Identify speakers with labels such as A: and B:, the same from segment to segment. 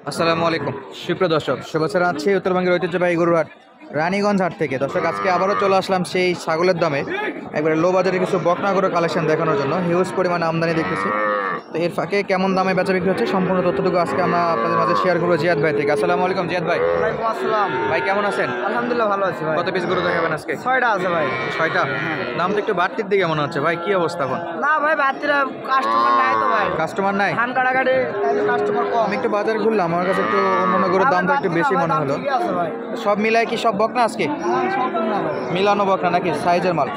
A: আসসালামু আলাইকুম সুপ্রিয় দর্শক, শুভেচ্ছা জানাচ্ছি উত্তরবঙ্গের ঐতিহ্যবাহী গরুহাট রানীগঞ্জ হাট থেকে। দর্শক, আজকে আবারও চলে আসলাম সেই ছাগলের দামে একবারে লো বাজারে কিছু বকনা গরুর কালেকশন দেখানোর জন্য। হিউজ পরিমাণে আমদানি দেখতেছি, তো এর ফাঁকে কেমন দামে বেচা বিক্রি হচ্ছে সম্পূর্ণ তথ্যটুকু আজকে আমরা আপনাদের মাঝে শেয়ার করবো জিয়াদ ভাই থেকে। আসসালামু আলাইকুম জিয়াদ ভাই।
B: ওয়ালাইকুম আসসালাম।
A: ভাই কেমন আছেন?
B: আলহামদুলিল্লাহ ভালো আছি ভাই।
A: কত পিস গরু দেখাবেন আজকে?
B: 6টা আছে ভাই।
A: 6টা? দাম তো একটু বাড়তির দিকে মনে হচ্ছে ভাই, কি অবস্থা এখন?
B: না ভাই, বাচ্চারা কাস্টমার নাই তো ভাই।
A: কাস্টমার নাই?
B: ধান কাটাকাটি কাস্টমার কম।
A: আমি একটু বাজার ঘুরলাম, আমার কাছে একটু অন্যান্য গরুর দামটা একটু বেশি মনে হলো।
B: ঠিক আছে ভাই।
A: সব মিলাই কি সব বকনা আজকে?
B: হ্যাঁ, সব কম না ভাই।
A: মিলানো বকনা নাকি সাইজের মাল?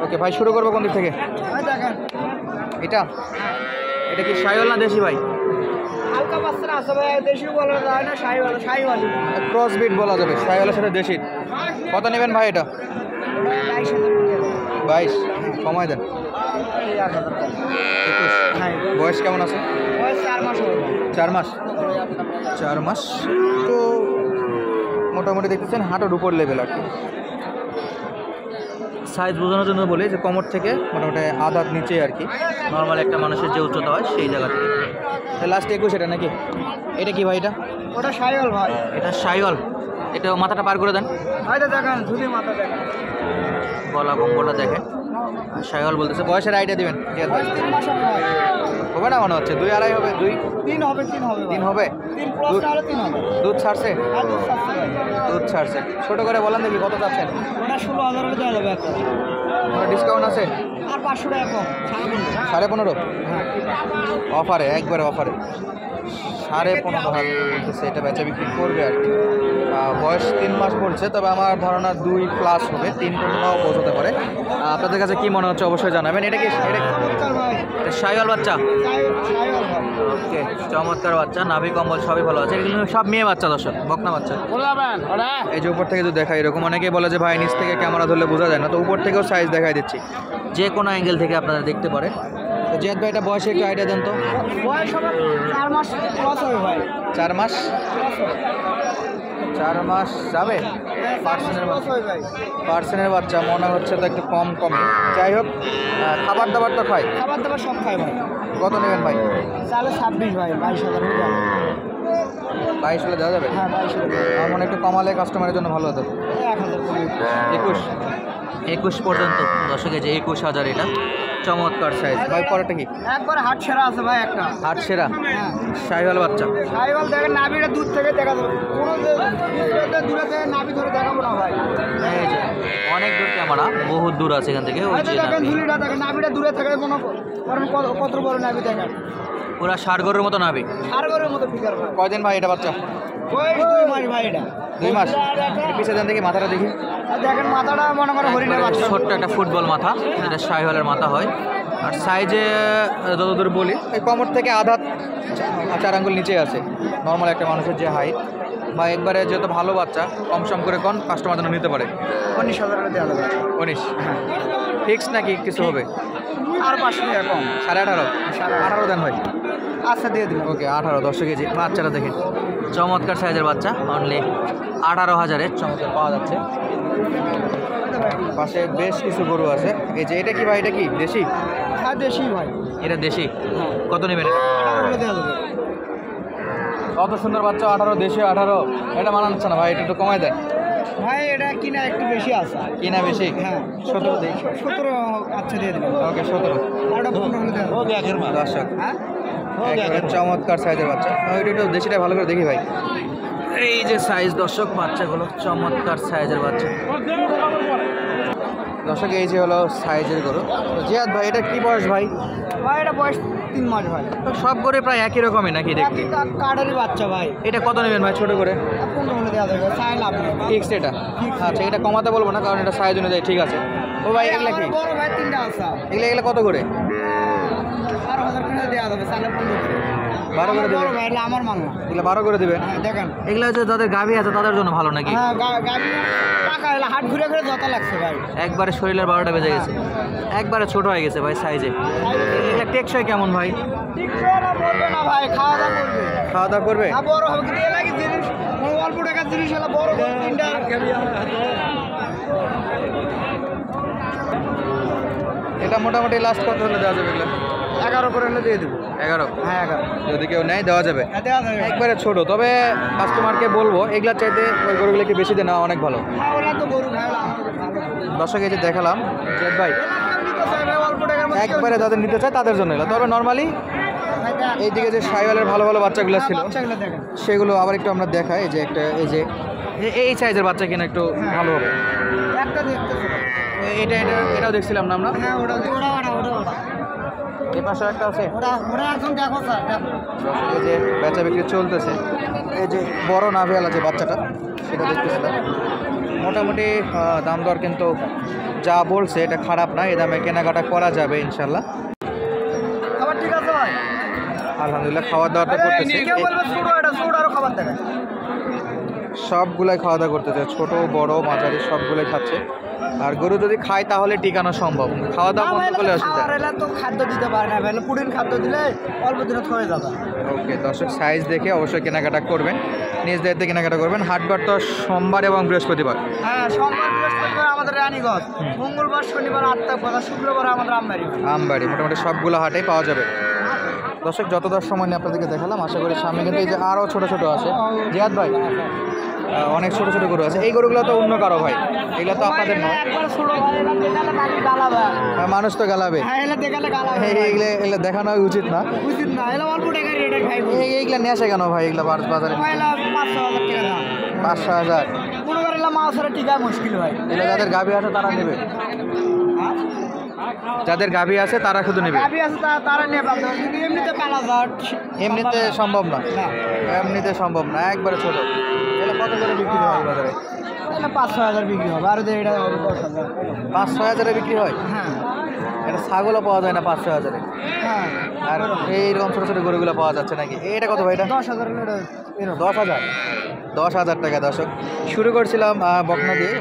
A: ওকে ভাই, শুরু করবো কোন দিক থেকে?
B: ভাই দেখেন,
A: এটা এটা কি শাহিওয়াল না দেশি ভাই?
B: হালকা বাচ্চারা আছে ভাই, দেশি বলা যায় না, শাহিওয়াল শাহিওয়াল।
A: ক্রস বিট বলা যাবে, শাহিওয়ালের সাথে দেশি। কত নেবেন ভাই এটা? 22 কমাই দেন। 21।
B: হ্যাঁ,
A: বয়স কেমন আছে?
B: বয়স 4 মাস হবে।
A: 4 মাস? 4 মাস তো মোটামুটি দেখতেছেন হাঁটুর উপর লেভেল আর কি। সাইজ বোঝানোর জন্য বলি যে কোমর থেকে মোটামুটি আধার নিচে আর কি, নর্মাল একটা মানুষের যে উচ্চতা হয় সেই জায়গা থেকে। লাস্ট 21 এটা নাকি? এটা কি ভাই? এটা
B: ওটা শাহিওয়াল ভাই।
A: এটা শাহিওয়াল। এটা মাথাটা পার করে দেন।
B: ভাইটা দেখেন, ঝুলি মাথা দেখেন,
A: গলা কম্বলটা দেখেন। শাহিওয়াল বলতেছে। বয়সের আইডিয়া দিবেন?
B: 3 মাস হবে ভাই।
A: হবে না মনে হচ্ছে, 2 2.5 হবে।
B: 3 হবে, 3 হবে ভাই।
A: 3 হবে?
B: 3 প্লাস আরো 3 হবে।
A: দুধ ছাড়ছে?
B: আর দুধ ছাড়ছে ভাই।
A: দুধ ছাড়ছে। ছোট করে বলেন দেখি কত চাচ্ছেন?
B: ওটা 16,000 করে দেওয়া যাবে একটা।
A: কোনো ডিসকাউন্ট আছে?
B: আর 500 টাকা কম, 15,500।
A: 15.5?
B: হ্যাঁ।
A: অফারে, একবারে অফারে 15.5 বলতেছে। এটা বেচা বিক্রি করবে আর কি। বয়স 3 মাস বলছে, তবে আমার ধারণা 2 প্লাস হবে, 3 পর্যন্ত পৌঁছতে পারে। আপনাদের কাছে কি মনে হচ্ছে অবশ্যই জানাবেন। এটা কি
B: চমৎকার ভাই।
A: এটা শাহিওয়াল বাচ্চা?
B: শাহিওয়াল ভাই।
A: ওকে, চমৎকার বাচ্চা, নাভি কম্বল সবই ভালো আছে। এগুলো সব মেয়ে বাচ্চা দর্শক, বকনা বাচ্চা। এই যে উপর থেকে যদি দেখা, এরকম অনেকেই বলে যে ভাই নিচ থেকে ক্যামেরা ধরলে বোঝা যায় না, তো উপর থেকেও সাইজ দেখাই দিচ্ছি, যে কোনো অ্যাঙ্গেল থেকে আপনারা দেখতে পারেন। তো জিয়াদ ভাই, এটা বয়সে একটু আইডিয়া দেন তো।
B: বয়স হবে 4 মাস প্লাস হবে ভাই।
A: 4 মাস? 4 মাস যাবে?
B: পার্সেন্টের মাস হবে ভাই।
A: পার্সেন্টের বাচ্চা মনে হচ্ছে তো একটু কম কমে। যাই হোক, খাবার দাবার তো খায়?
B: খাবার দাবার সব খায় ভাই।
A: কত নেবেন ভাই?
B: চালে 26 ভাই, 22,000 হয়ে যাবে।
A: 22 হলে দেওয়া যাবে?
B: হ্যাঁ, 22,000।
A: আমার মনে একটু কমালে কাস্টমারের জন্য ভালো হতো।
B: 1,000 করে।
A: 21 পর্যন্ত দর্শকে, যে 21,000 এটা চমৎকার সাইজ ভাই। পরেরটা কি?
B: একবার হাট সেরা আছে ভাই একটা।
A: হাট সেরা
B: হ্যাঁ,
A: শাহিওয়াল বাচ্চা।
B: শাহিওয়াল দেখেন, নাভিটা দূর থেকে দেখা যাবে। কোনো দূরে থেকে নাভি ধরে দেখাবো না ভাই।
A: এই যে অনেক দূর ক্যামেরা, বহুত দূর আছে এখান থেকে। ওই
B: হয়তো
A: যে
B: দেখেন
A: নাভি।
B: ঝুলিটা দেখেন, নাভিটা দূরে থেকে মনে করেন কত বড় নাভি দেখেন।
A: পুরা ষাড় গরুর মতো নাভি।
B: সারগরের মতো ফিগার ভাই।
A: কয়দিন ভাই এটা বাচ্চা?
B: বয়স 2 মাস ভাই এটা।
A: 2 মাস? এর পিছিয়ে দেন দেখি, মাথাটা দেখি।
B: আর দেখেন মাথাটা মনে করে হরিণের বাচ্চা।
A: ছোট্ট একটা ফুটবল মাথা, এটা শাহিওয়ালের মাথা হয়। আর সাইজে যতদূর বলি, এই কোমর থেকে আধা 4 আঙ্গুল নিচে আছে, নর্মাল একটা মানুষের যে হাইট। বা একবারে যেহেতু ভালো বাচ্চা, কম সম করে কোন কাস্টমার যেন নিতে পারে।
B: 19,000 করে দেওয়া যাবে।
A: 19 ফিক্স নাকি কিছু হবে?
B: আর 500 টাকা কম।
A: 18.5? 18 দেন ভাই।
B: আচ্ছা, দিয়ে দিলাম।
A: ওকে, 18 10 কেজি বাচ্চাটা দেখেন, চমৎকার সাইজের বাচ্চা। অনলি 18,000-এ চমৎকার পাওয়া যাচ্ছে। পাশে বেশ কিছু গরু আছে। এই যে এটা কি ভাই? এটা কি দেশি?
B: হ্যাঁ, দেশি ভাই।
A: এটা দেশি?
B: হ্যাঁ।
A: কত নেবেন এটা?
B: 18 করে দেওয়া যাবে।
A: কত সুন্দর বাচ্চা, 18 দেশি 18, এটা মানাচ্ছে না ভাই, এটা একটু কমাই দেয়।
B: ভাই এটা কিনা একটু বেশি আছে।
A: কিনা বেশি?
B: হ্যাঁ,
A: 17 দিই।
B: 17। আচ্ছা, দিয়ে দিলাম।
A: ওকে, 17।
B: আর এটা 15 করে দেওয়া যাবে।
A: দর্শক,
B: হ্যাঁ,
A: একেবারে চমৎকার সাইজের বাচ্চা। ওইটা একটু দেশিটা ভালো করে দেখি ভাই। এই যে সাইজ দর্শক, বাচ্চাগুলো চমৎকার সাইজের বাচ্চা। দর্শক, এই যে হলো সাইজের গরু। তো জিয়াদ ভাই, এটা কি বয়স ভাই?
B: ভাই এটা বয়স 3 মাস ভাই।
A: তো সব গরু প্রায় একই রকমই নাকি দেখতে?
B: কার্ডেরই বাচ্চা ভাই।
A: এটা কত নেবেন ভাই ছোট করে?
B: 15 করে দেওয়া যাবে। চাই লাভ নেই।
A: ফিক্স এটা? আচ্ছা, এটা কমাতে বলবো না, কারণ এটা সাইজ অনুযায়ী ঠিক আছে। ও ভাই, এগুলা কি?
B: বড় ভাই 3টা আছে।
A: এগুলা কত করে?
B: 12,000 করে দেওয়া যাবে। চাইলে 15 করে।
A: 12 করে
B: বড়
A: দেবেন?
B: ভাই, এটা আমার মাল না।
A: এগুলা 12 করে দেবেন?
B: হ্যাঁ, দেখেন।
A: এগুলা হচ্ছে যাদের গাভী আছে তাদের জন্য ভালো নাকি?
B: হ্যাঁ, গাড়ি টাকা এলা হাট ঘুরে ঘুরে যত লাগছে ভাই।
A: একবারে শরীরের 12টা বেজে গেছে, একবারে ছোট হয়ে গেছে ভাই সাইজে। এটা টেকসই কেমন ভাই?
B: ঠিক করে না, বলবে না ভাই, খাওয়া দাওয়া করবে।
A: খাওয়া দাওয়া করবে?
B: হ্যাঁ, বড় হবে কিন্তু এলা কি জিনিস, অল্প টাকার জিনিস এলা বড় বড় 3টা।
A: এটা মোটামুটি লাস্ট কত হলে দেওয়া যাবে এগুলো?
B: 11 করে হলে দিয়ে দেবো।
A: 11?
B: হ্যাঁ 11।
A: যদি কেউ নেয় দেওয়া যাবে।
B: হ্যাঁ দেওয়া যাবে।
A: একবারে ছোট, তবে কাস্টমারকে বলবো এগুলার চাইতে ওই গরুগুলোকে বেশি দিয়ে নেওয়া অনেক ভালো।
B: হ্যাঁ ওরা তো গরু খায় ভালো।
A: দর্শক এই যে দেখালাম জিয়াদ ভাই,
B: নিতে চাই ভাই অল্প টাকার মধ্যে।
A: একবারে যাদের নিতে চায় তাদের জন্য এগুলো। তবে নর্মালি এইদিকে যে সাইওয়ালের ভালো ভালো বাচ্চাগুলো ছিল
B: বাচ্চাগুলো দেখেন।
A: সেগুলো আবার একটু আমরা দেখাই। এই যে একটা এই যে এই সাইজের বাচ্চা কিনা একটু ভালো হবে।
B: একটা দেখতেছি।
A: এটাও দেখছিলাম না আমরা।
B: হ্যাঁ ওটা ওটা
A: এই পাশে একটা আছে।
B: ওরা এখন দেখো স্যার দেখো।
A: এই যে বেচা বিক্রি চলতেছে। এই যে বড় নাভিয়ালা যে বাচ্চাটা সেটা দেখতেছিলাম। মোটামুটি দাম দর কিন্তু যা বলছে এটা খারাপ না, এই দামে কেনাকাটা করা যাবে ইনশাল্লাহ।
B: খাবার ঠিক আছে ভাই?
A: আলহামদুলিল্লাহ খাওয়া দাওয়াটা করতেছে।
B: কেউ বলবে ছোট এটা ছোট আরো খাবার দেবে।
A: সবগুলাই খাওয়া দাওয়া করতেছে, ছোট বড় মাঝারি সবগুলাই খাচ্ছে। আর গরু যদি খায় তাহলে টিকানো সম্ভব, খাওয়া দাওয়া বন্ধ করলে অসুবিধা।
B: এলা তো খাদ্য দিতে পারে না ভাই, পুডিন খাদ্য দিলে অল্প দিনে হয়ে যাবে।
A: ওকে দর্শক, সাইজ দেখে অবশ্যই কেনাকাটা করবেন, নিজ দায়িত্বে কেনাকাটা করবেন। হাটবার তো সোমবার এবং বৃহস্পতিবার।
B: হ্যাঁ সোমবার বৃহস্পতিবার আমাদের রানীগঞ্জ, মঙ্গলবার শনিবার আটটা কথা, শুক্রবার আমাদের আমবাড়ি।
A: মোটামুটি সবগুলো হাটেই পাওয়া যাবে। দর্শক যত দশ সময় নিয়ে আপনাদেরকে দেখালাম, আশা করি সামনে কিন্তু এই যে আরও ছোটো ছোটো আছে। জিয়াদ ভাই অনেক ছোটো ছোটো গরু আছে, এই গরুগুলো তো অন্য কারো ভাই, এগুলো তো আপনাদের নয়। মানুষ তো গালাবে, এগুলো দেখানো উচিত না। এইগুলো নিয়ে আসে কেন ভাই? এগুলো বাজারে 5,000
B: মুশকিল ভাই।
A: এগুলো যাদের গাভী আছে তারা নেবে, যাদের গাভী আছে তারা শুধু নেবে।
B: তারা নিয়ে পাবে, এমনিতে 5,000
A: এমনিতে সম্ভব না, এমনিতে সম্ভব না, একবারে ছোট। এগুলো কত করে বিক্রি হয় বাজারে?
B: 5-6 হাজার বিক্রি হবে, আর এটা 10,000।
A: 5-6 হাজারে বিক্রি হয়।
B: হ্যাঁ
A: এটা ছাগলও পাওয়া যায় না 5-6 হাজারে।
B: হ্যাঁ।
A: আর এইরকম ছোটো ছোটো গরুগুলো পাওয়া যাচ্ছে নাকি? এটা কত ভাই? এটা
B: 10,000।
A: 10,000। 10,000 টাকা। দর্শক শুরু করছিলাম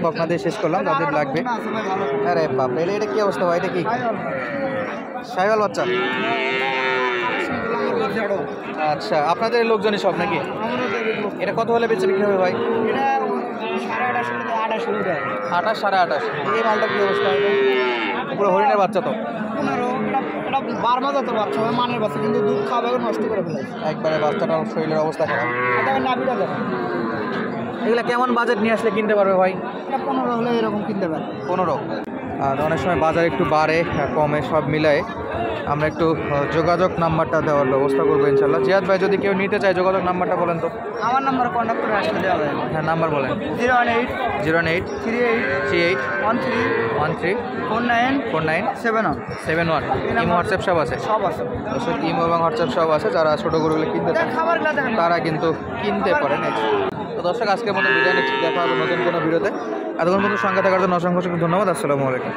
A: বকনা দিয়ে শেষ করলাম, যাদের লাগবে। আরে বাপ, এটা কি অবস্থা ভাই? এটা কি সাইওয়াল বাচ্চা? আচ্ছা, আপনাদের লোকজনই সব নাকি? এটা কত হলে বেচে বিক্রি হবে ভাই?
B: এটা 28,000
A: 28, 28.5। এই মালটা কি অবস্থা? পুরো হরিণের বাচ্চা তো।
B: 15। এটা 12 মাস তো বাচ্চা, মানের বাচ্চা, কিন্তু দুধ খাওয়া নষ্ট করে ফেলে
A: একবারে বাচ্চাটার শরীরের অবস্থা খারাপ।
B: এটা নাভিটা দেখো।
A: এগুলা কেমন বাজেট নিয়ে আসলে কিনতে পারবে ভাই?
B: এটা 15 হলে এরকম কিনতে পারে।
A: 15। আর অনেক সময় বাজার একটু বাড়ে কমে, সব মিলায় আমরা একটু যোগাযোগ নাম্বারটা দেওয়ার ব্যবস্থা করবো ইনশাল্লাহ। জিয়াদ ভাই যদি কেউ নিতে চায় যোগাযোগ নাম্বারটা বলেন তো।
B: আমার নাম্বার কন্ট্যাক্ট করে আসলে দেওয়া যায়।
A: হ্যাঁ নাম্বার বলেন।
B: 08
A: 08
B: 38
A: 13
B: 13
A: 49
B: 49
A: 71। ইমো হোয়াটসঅ্যাপ সব আছে?
B: সব আছে।
A: দর্শক ইমো এবং হোয়াটসঅ্যাপ সব আছে, যারা ছোটো গরুগুলো কিনতে চায়
B: খাবারগুলো দেখেন
A: তারা কিন্তু কিনতে পারেন। তো দর্শক আজকের মতো বিদায় নিচ্ছি, দেখা হবে নতুন কোনো ভিডিওতে। এতক্ষণ পর্যন্ত সঙ্গে থাকার জন্য অসংখ্য ধন্যবাদ। আসসালামু আলাইকুম।